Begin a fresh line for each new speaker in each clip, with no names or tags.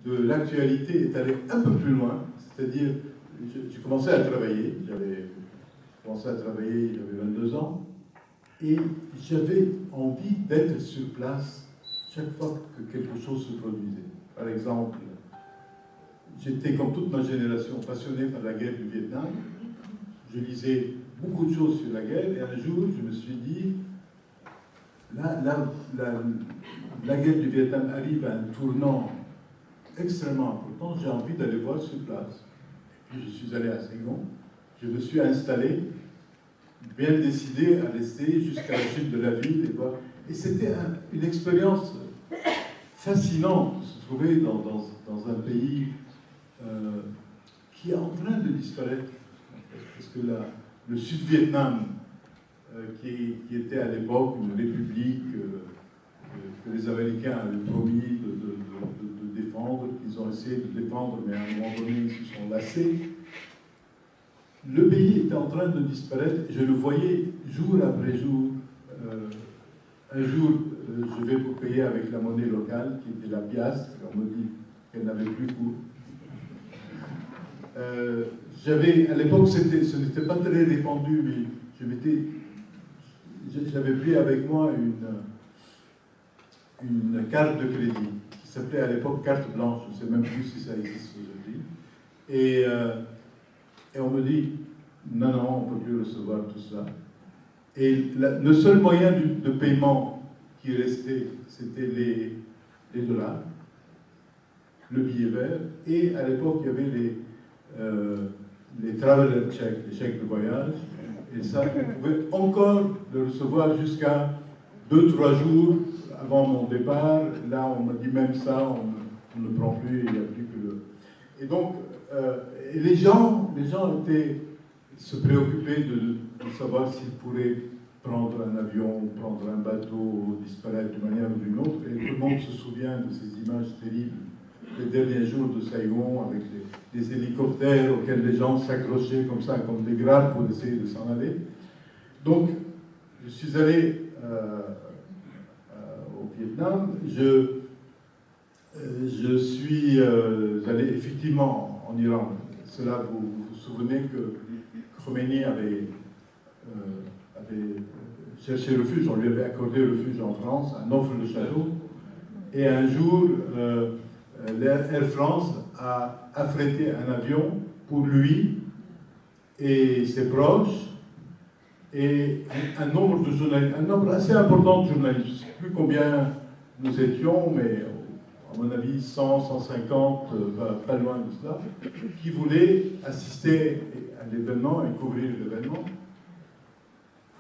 de l'actualité est allé un peu plus loin, c'est-à-dire, j'ai commencé à travailler, j'avais 22 ans, et j'avais envie d'être sur place chaque fois que quelque chose se produisait. Par exemple, j'étais, comme toute ma génération, passionné par la guerre du Vietnam. Je lisais beaucoup de choses sur la guerre, et un jour, je me suis dit, la guerre du Vietnam arrive à un tournant extrêmement important, j'ai envie d'aller voir sur place. Et puis je suis allé à Saigon, je me suis installé, bien décidé à rester jusqu'à la chute de la ville et voir. Et c'était une expérience fascinante de se trouver dans un pays qui est en train de disparaître. Parce que le Sud-Vietnam, qui était à l'époque une république que les Américains avaient promis de défendre, qu'ils ont essayé de défendre, mais à un moment donné, ils se sont lassés. Le pays était en train de disparaître, je le voyais jour après jour. Un jour, je vais vous payer avec la monnaie locale, qui était la piastre, on me dit qu'elle n'avait plus cours. À l'époque, ce n'était pas très répandu, mais j'avais pris avec moi une carte de crédit, qui s'appelait à l'époque carte blanche, je ne sais même plus si ça existe aujourd'hui. Et on me dit, non, on ne peut plus recevoir tout ça. Et le seul moyen de paiement qui restait, c'était les dollars, le billet vert, et à l'époque, il y avait les traveler checks, les chèques de voyage, et ça, on pouvait encore le recevoir jusqu'à 2-3 jours avant mon départ. Là, on m'a dit même ça, on ne prend plus, il n'y a plus que le... Et donc, et les gens se préoccupaient de savoir s'ils pourraient prendre un avion, prendre un bateau, disparaître d'une manière ou d'une autre. Et tout le monde se souvient de ces images terribles, les derniers jours de Saigon, avec des hélicoptères auxquels les gens s'accrochaient comme ça, comme des grappes pour essayer de s'en aller. Donc, je suis allé au Vietnam. Je suis allé effectivement en Iran. Cela, vous vous souvenez que Khomeini avait cherché refuge, on lui avait accordé refuge en France, à Neauphle-le-Château. Et un jour, Air France a affrété un avion pour lui et ses proches, et un nombre de journalistes, un nombre assez important de journalistes, je ne sais plus combien nous étions, mais à mon avis 100, 150, pas loin de cela, qui voulaient assister à l'événement et couvrir l'événement.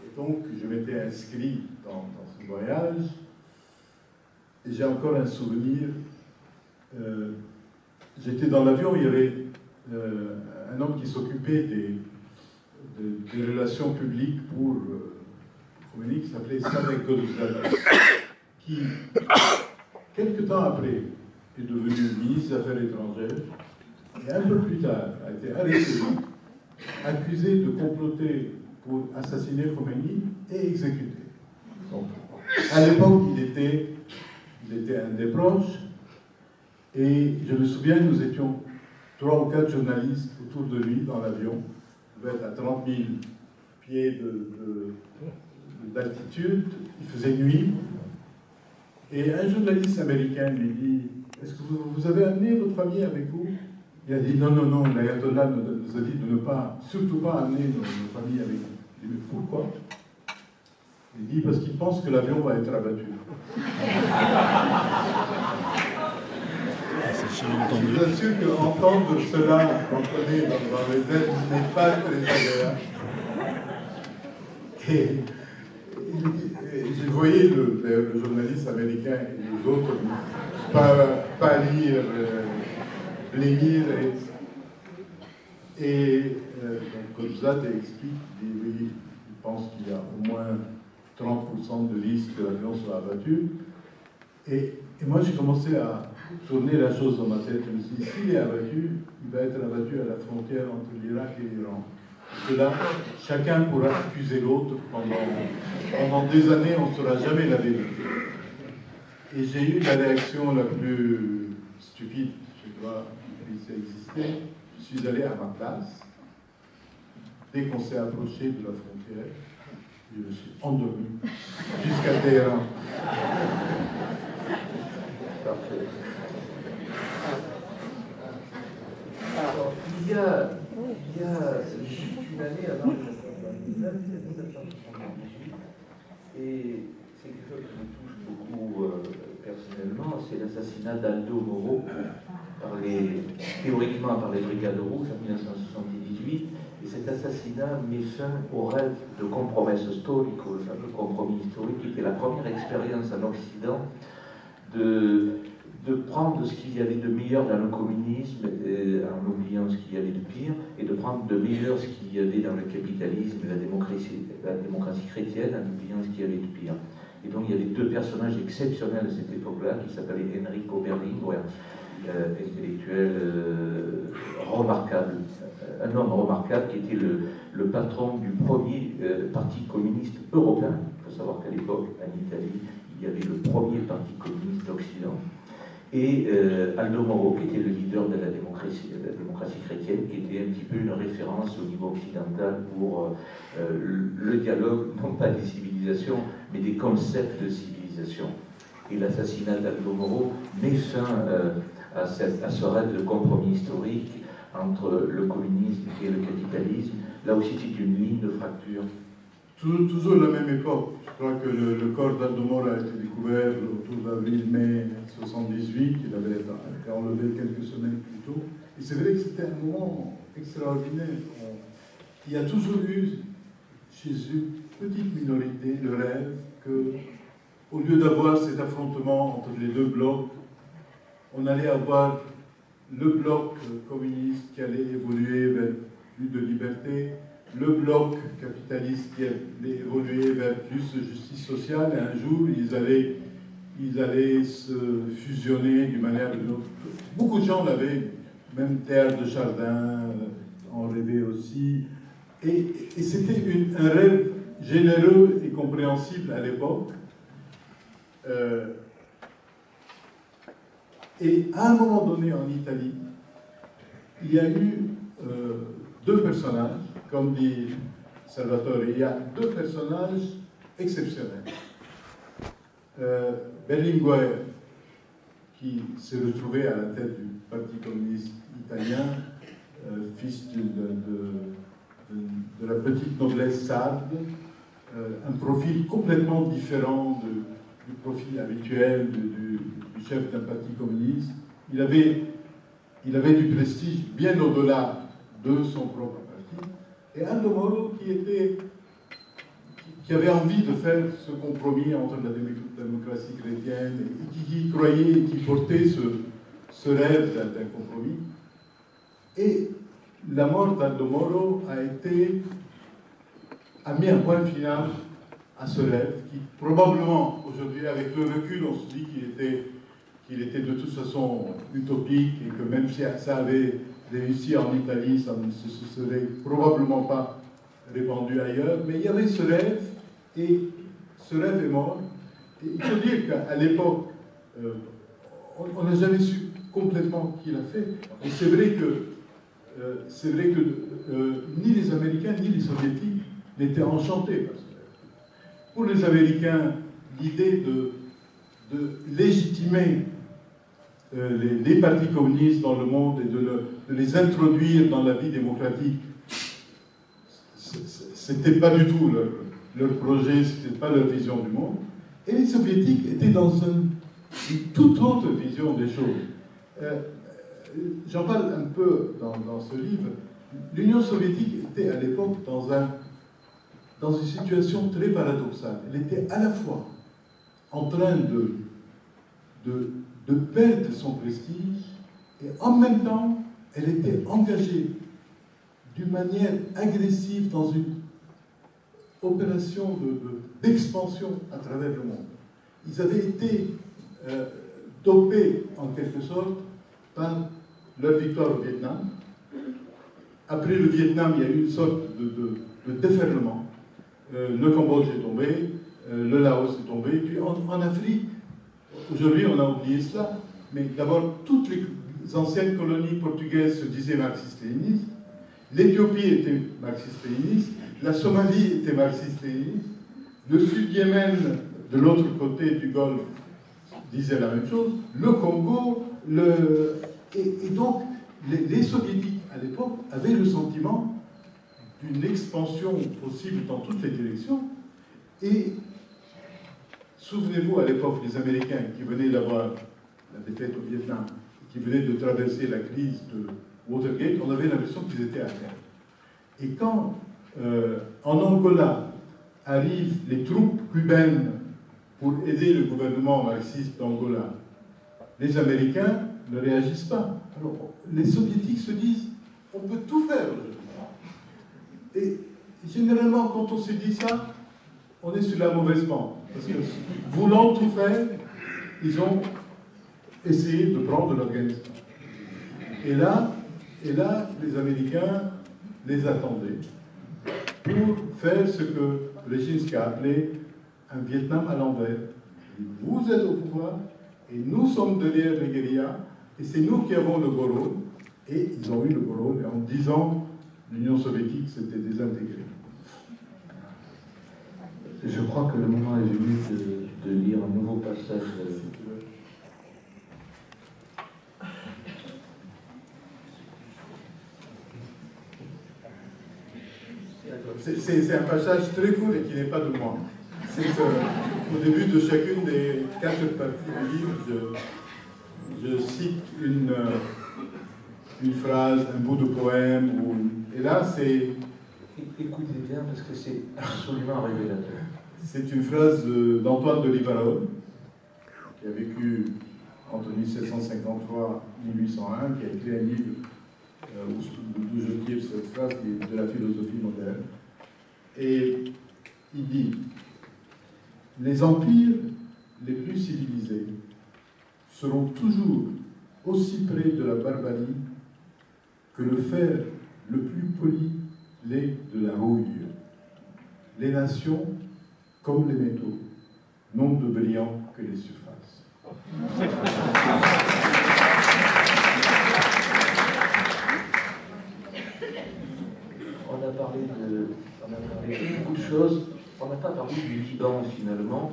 Et donc je m'étais inscrit dans ce voyage, et j'ai encore un souvenir. J'étais dans l'avion, il y avait un homme qui s'occupait des relations publiques pour Khomeini, qui s'appelait Sadek Goldzada, qui, quelque temps après, est devenu ministre des Affaires étrangères, et un peu plus tard a été arrêté, accusé de comploter pour assassiner Khomeini et exécuté. Donc, à l'époque, il était un des proches, et je me souviens, nous étions 3 ou 4 journalistes autour de lui dans l'avion. Il devait être à 30 000 pieds d'altitude, il faisait nuit, et un journaliste américain lui dit « Est-ce que vous avez amené votre famille avec vous ?» Il a dit « Non, l'ayatollah nous a dit de ne pas, surtout pas amener nos familles avec nous. » Il dit « Mais pourquoi ?» Il dit « Parce qu'il pense que l'avion va être abattu. » Je vous assure qu'entendre cela, comprenez, dans les aides n'est pas très agréable. Et je voyais le journaliste américain et les autres pas lire, blêmir. Et donc Goldzada explique, il pense qu'il y a au moins 30% de risque que l'avion soit abattu. Et moi, j'ai commencé à tourner la chose dans ma tête. Je me suis dit, s'il est abattu, il va être abattu à la frontière entre l'Irak et l'Iran. Parce que là, chacun pourra accuser l'autre pendant des années, on ne saura jamais la vérité. Et j'ai eu la réaction la plus stupide, droit puisse exister, je suis allé à ma place. Dès qu'on s'est approché de la frontière, je me suis endormi jusqu'à Téhéran.
Parfait. Alors, il y a une année avant 1979, c'est 1978, et c'est quelque chose qui me touche beaucoup personnellement, c'est l'assassinat d'Aldo Moro, théoriquement par les Brigades Rouges en 1978, et cet assassinat met fin au rêve de compromesso storico, le fameux compromis historique, qui était la première expérience en Occident de prendre ce qu'il y avait de meilleur dans le communisme en oubliant ce qu'il y avait de pire, et de prendre de meilleur ce qu'il y avait dans le capitalisme et la démocratie chrétienne en oubliant ce qu'il y avait de pire. Et donc il y avait deux personnages exceptionnels à cette époque-là qui s'appelaient Enrico Berlinguer, intellectuel remarquable, un homme remarquable qui était le patron du premier parti communiste européen. Il faut savoir qu'à l'époque, en Italie, il y avait le premier parti communiste d'Occident. Et Aldo Moro, qui était le leader de la démocratie chrétienne, qui était un petit peu une référence au niveau occidental pour le dialogue, non pas des civilisations, mais des concepts de civilisation. Et l'assassinat d'Aldo Moro met fin à ce rêve de compromis historique entre le communisme et le capitalisme. Là aussi, c'est une ligne de fracture.
Toujours la même époque. Je crois que le corps d'Aldo Moro a été découvert autour d'avril-mai 1978. Il avait été enlevé quelques semaines plus tôt. Et c'est vrai que c'était un moment extraordinaire. Il y a toujours eu, chez une petite minorité, le rêve que, au lieu d'avoir cet affrontement entre les deux blocs, on allait avoir le bloc communiste qui allait évoluer vers plus de liberté, le bloc capitaliste qui allait évoluer vers plus de justice sociale, et un jour, ils allaient se fusionner d'une manière ou d'une autre. Beaucoup de gens l'avaient, même Théâtre de Chardin en rêvait aussi, et c'était un rêve généreux et compréhensible à l'époque. Et à un moment donné en Italie, il y a eu deux personnages, comme dit Salvatore, il y a deux personnages exceptionnels. Berlinguer, qui s'est retrouvé à la tête du Parti communiste italien, fils de la petite noblesse sarde, un profil complètement différent du profil habituel du chef d'un parti communiste. Il avait du prestige bien au-delà de son propre parti. Et Aldo Moro qui avait envie de faire ce compromis entre la démocratie chrétienne et qui croyait et qui portait ce rêve d'un compromis. Et la mort d'Aldo Moro a mis un point final à ce rêve qui, probablement, aujourd'hui, avec le recul, on se dit qu'il était de toute façon utopique et que même si ça avait réussi en Italie, ça ne se serait probablement pas répandu ailleurs. Mais il y avait ce rêve, et ce rêve est mort. Et il faut dire qu'à l'époque, on n'a jamais su complètement qui l'a fait. Et c'est vrai que ni les Américains ni les Soviétiques n'étaient enchantés par ce rêve. Pour les Américains, l'idée de légitimer les partis communistes dans le monde et de les introduire dans la vie démocratique, c'était pas du tout leur projet, c'était pas leur vision du monde. Et les Soviétiques étaient dans une toute autre vision des choses. J'en parle un peu dans ce livre. L'Union soviétique était à l'époque dans une situation très paradoxale. Elle était à la fois en train de perdre son prestige, et en même temps, elle était engagée d'une manière agressive dans une opération d'expansion à travers le monde. Ils avaient été dopés, en quelque sorte, par leur victoire au Vietnam. Après le Vietnam, il y a eu une sorte de déferlement. Le Cambodge est tombé, le Laos est tombé, puis en Afrique, aujourd'hui on a oublié cela, mais d'abord toutes anciennes colonies portugaises se disaient marxistes-léninistes, l'Éthiopie était marxiste-léniniste, la Somalie était marxiste-léniniste, le Sud-Yémen, de l'autre côté du Golfe, disait la même chose, le Congo, et donc les soviétiques à l'époque avaient le sentiment d'une expansion possible dans toutes les directions, et souvenez-vous à l'époque les Américains qui venaient d'avoir la défaite au Vietnam, qui venaient de traverser la crise de Watergate, on avait l'impression qu'ils étaient à terre. Et quand en Angola arrivent les troupes cubaines pour aider le gouvernement marxiste d'Angola, les Américains ne réagissent pas. Alors, les Soviétiques se disent, on peut tout faire aujourd'hui. Et généralement, quand on se dit ça, on est sur la mauvaise pente. Parce que, voulant tout faire, ils ont essayé de prendre l'Afghanistan. Et là, les Américains les attendaient pour faire ce que Brzezinski a appelé un Vietnam à l'envers. Vous êtes au pouvoir, et nous sommes derrière les guérillas, et c'est nous qui avons le gros rôle. Et ils ont eu le gros rôle, et en 10 ans, l'Union soviétique s'était désintégrée.
Je crois que le moment est venu de lire un nouveau passage.
C'est un passage très court et qui n'est pas de moi. C'est au début de chacune des 4 parties du livre, je cite une phrase, un bout de poème, et là c'est...
Écoutez bien parce que c'est absolument révélateur.
C'est une phrase d'Antoine de Livarone, qui a vécu entre 1753 et 1801, qui a écrit un livre où je tire cette phrase qui est de la philosophie moderne. Et il dit « Les empires les plus civilisés seront toujours aussi près de la barbarie que le fer le plus poli l'est de la rouille. Les nations, comme les métaux, n'ont de brillant que les surfaces. »
On a parlé de beaucoup de choses. On n'a pas parlé du Liban finalement.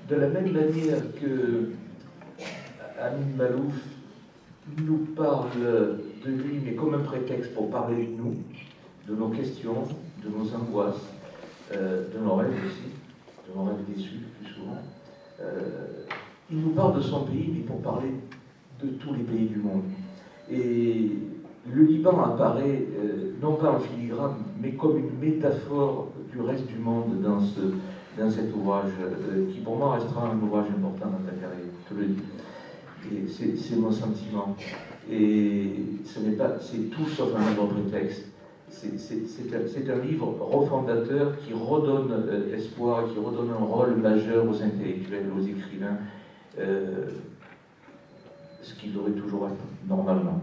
De la même manière que Amin Maalouf nous parle de lui, mais comme un prétexte pour parler de nous, de nos questions, de nos angoisses, de nos rêves aussi, de nos rêves déçus plus souvent. Il nous parle de son pays, mais pour parler de tous les pays du monde. Et le Liban apparaît non pas en filigrane, mais comme une métaphore du reste du monde dans cet ouvrage, qui pour moi restera un ouvrage important dans ta carrière, je te le dis. Et c'est mon sentiment. Et c'est tout sauf un livre prétexte. C'est un livre refondateur qui redonne espoir, qui redonne un rôle majeur aux intellectuels, aux écrivains, ce qu'ils auraient toujours normalement.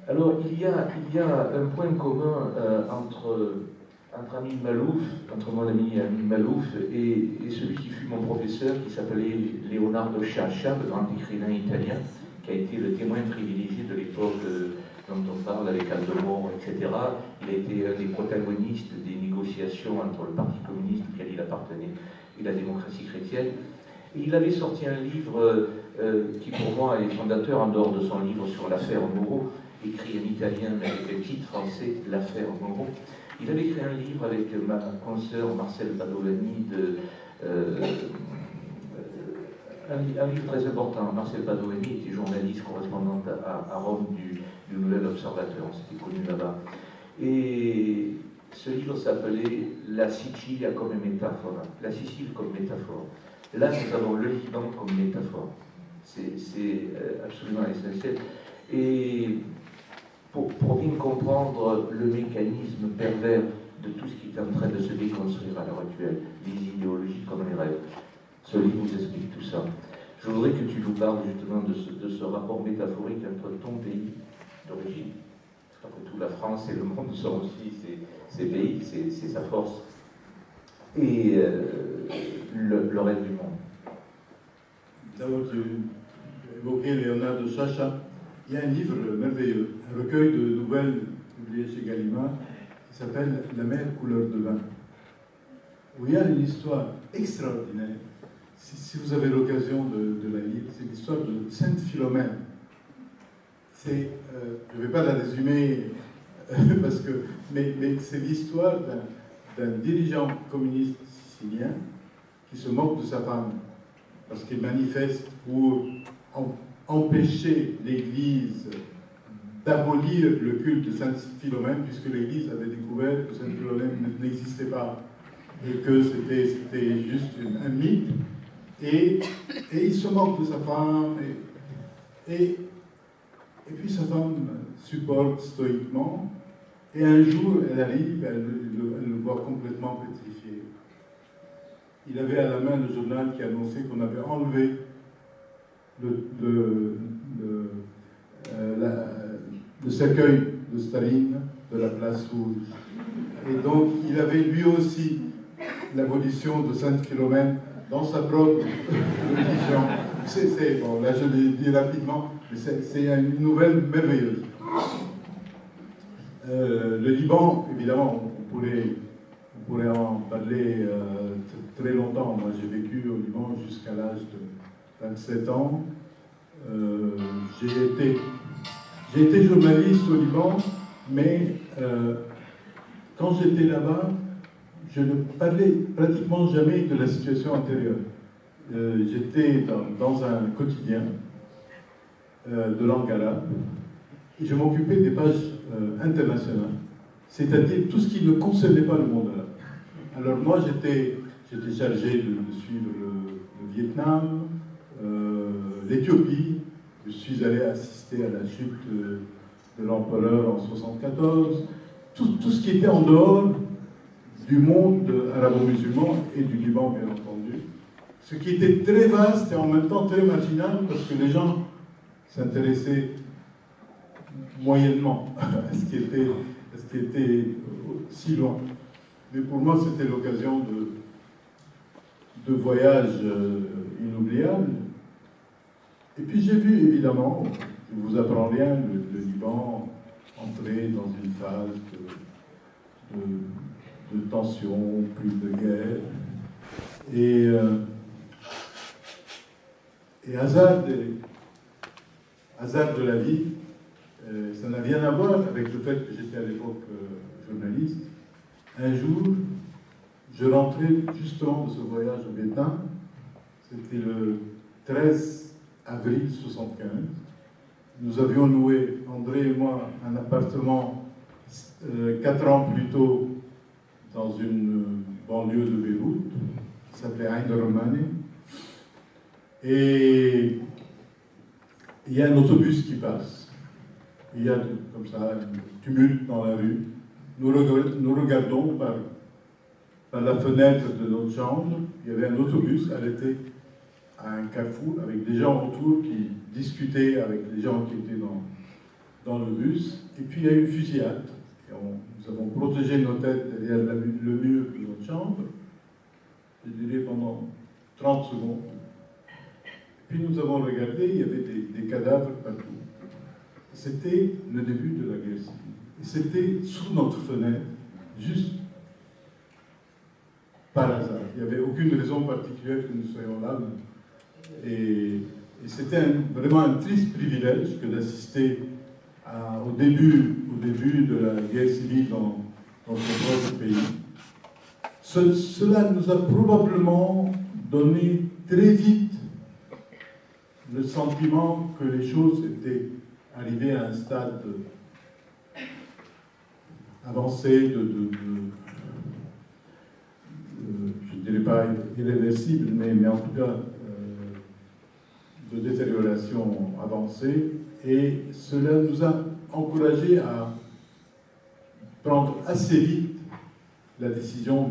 Alors il y a un point commun entre Amin Maalouf, entre mon ami Amin Maalouf et celui qui fut mon professeur, qui s'appelait Leonardo Sciascia, le grand écrivain italien, qui a été le témoin privilégié de l'époque dont on parle avec Aldo, etc. Il a été un des protagonistes des négociations entre le Parti communiste auquel il appartenait et la démocratie chrétienne. Et il avait sorti un livre qui pour moi est fondateur, en dehors de son livre sur l'affaire Moro, écrit en italien mais avec le titre français L'affaire Moro. Il avait écrit un livre avec ma consoeur Marcel Padovani, un livre très important. Marcel Padovani était journaliste correspondante à Rome du Nouvel Observateur, on s'était connus là-bas. Et ce livre s'appelait La Sicilia comme métaphore, la Sicile comme métaphore. Là, nous avons le Liban comme métaphore. C'est absolument essentiel. Et pour bien comprendre le mécanisme pervers de tout ce qui est en train de se déconstruire à l'heure actuelle, les idéologies comme les rêves, ce livre vous explique tout ça. Je voudrais que tu nous parles justement de ce rapport métaphorique entre ton pays d'origine, après tout la France et le monde sont aussi ses pays, c'est sa force, et le reste du monde.
D'abord, évoqué Léonard de Chacha. Il y a un livre merveilleux, un recueil de nouvelles publié chez Gallimard, qui s'appelle La mer couleur de vin, où il y a une histoire extraordinaire. Si vous avez l'occasion de la lire, c'est l'histoire de Sainte Philomène. Je ne vais pas la résumer, parce que, mais c'est l'histoire d'un dirigeant communiste sicilien qui se moque de sa femme, parce qu'il manifeste pour empêcher l'Église d'abolir le culte de Sainte Philomène, puisque l'Église avait découvert que Sainte Philomène n'existait pas, et que c'était juste un mythe. Et il se moque de sa femme, et puis sa femme supporte stoïquement, et un jour, elle arrive, elle le voit complètement pétrifié. Il avait à la main le journal qui annonçait qu'on avait enlevé le cercueil de Staline de la place rouge. Et donc, il avait lui aussi l'abolition de Sainte Philomène dans sa propre religion. Bon, là je l'ai dit rapidement, mais c'est une nouvelle merveilleuse. Le Liban, évidemment, on pourrait en parler très longtemps. Moi, j'ai vécu au Liban jusqu'à l'âge de 27 ans. J'ai été journaliste au Liban, mais quand j'étais là-bas, je ne parlais pratiquement jamais de la situation antérieure. J'étais dans un quotidien de langue arabe et je m'occupais des pages internationales, c'est-à-dire tout ce qui ne concernait pas le monde arabe. Alors moi, j'étais chargé de suivre le Vietnam, l'Éthiopie. Je suis allé assister à la chute de l'empereur en 1974. Tout ce qui était en dehors du monde arabo-musulman et du Liban, bien entendu. Ce qui était très vaste et en même temps très marginal, parce que les gens s'intéressaient moyennement à ce qui était si loin. Mais pour moi, c'était l'occasion de voyages inoubliables. Et puis j'ai vu, évidemment, je ne vous apprends rien, le Liban entrer dans une phase de tension, plus de guerre. Et hasard de la vie, ça n'a rien à voir avec le fait que j'étais à l'époque journaliste. Un jour, je rentrais justement de ce voyage au Vietnam, c'était le 13 avril 1975. Nous avions loué, André et moi, un appartement 4 ans plus tôt dans une banlieue de Beyrouth, qui s'appelait Ain Romani. Et il y a un autobus qui passe. Il y a comme ça un tumulte dans la rue. Nous regardons par la fenêtre de notre chambre. Il y avait un autobus arrêté à un carrefour avec des gens autour qui discutaient avec les gens qui étaient dans le bus. Et puis il y a eu une fusillade. Et nous avons protégé nos têtes derrière le mur de notre chambre, je dirais pendant 30 secondes. Puis nous avons regardé, il y avait des cadavres partout. C'était le début de la guerre civile. Et c'était sous notre fenêtre, juste par hasard. Il n'y avait aucune raison particulière que nous soyons là. Et c'était vraiment un triste privilège que d'assister au début de la guerre civile dans son propre pays. Cela nous a probablement donné très vite le sentiment que les choses étaient arrivées à un stade avancé je ne dirais pas irréversible, mais en tout cas de détérioration avancée. Et cela nous a encouragés à prendre assez vite la décision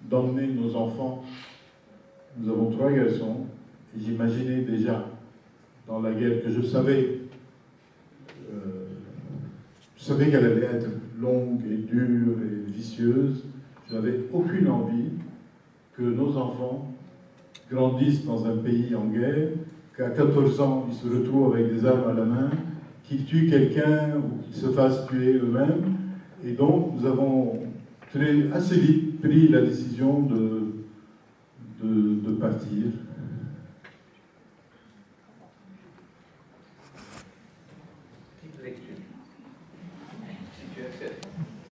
d'emmener nos enfants. Nous avons 3 garçons, et j'imaginais déjà dans la guerre que je savais qu'elle allait être longue et dure et vicieuse. Je n'avais aucune envie que nos enfants grandissent dans un pays en guerre, qu'à 14 ans, ils se retrouvent avec des armes à la main, qu'ils tuent quelqu'un ou qu'ils se fassent tuer eux-mêmes. Et donc, nous avons assez vite pris la décision de partir.
Petite lecture.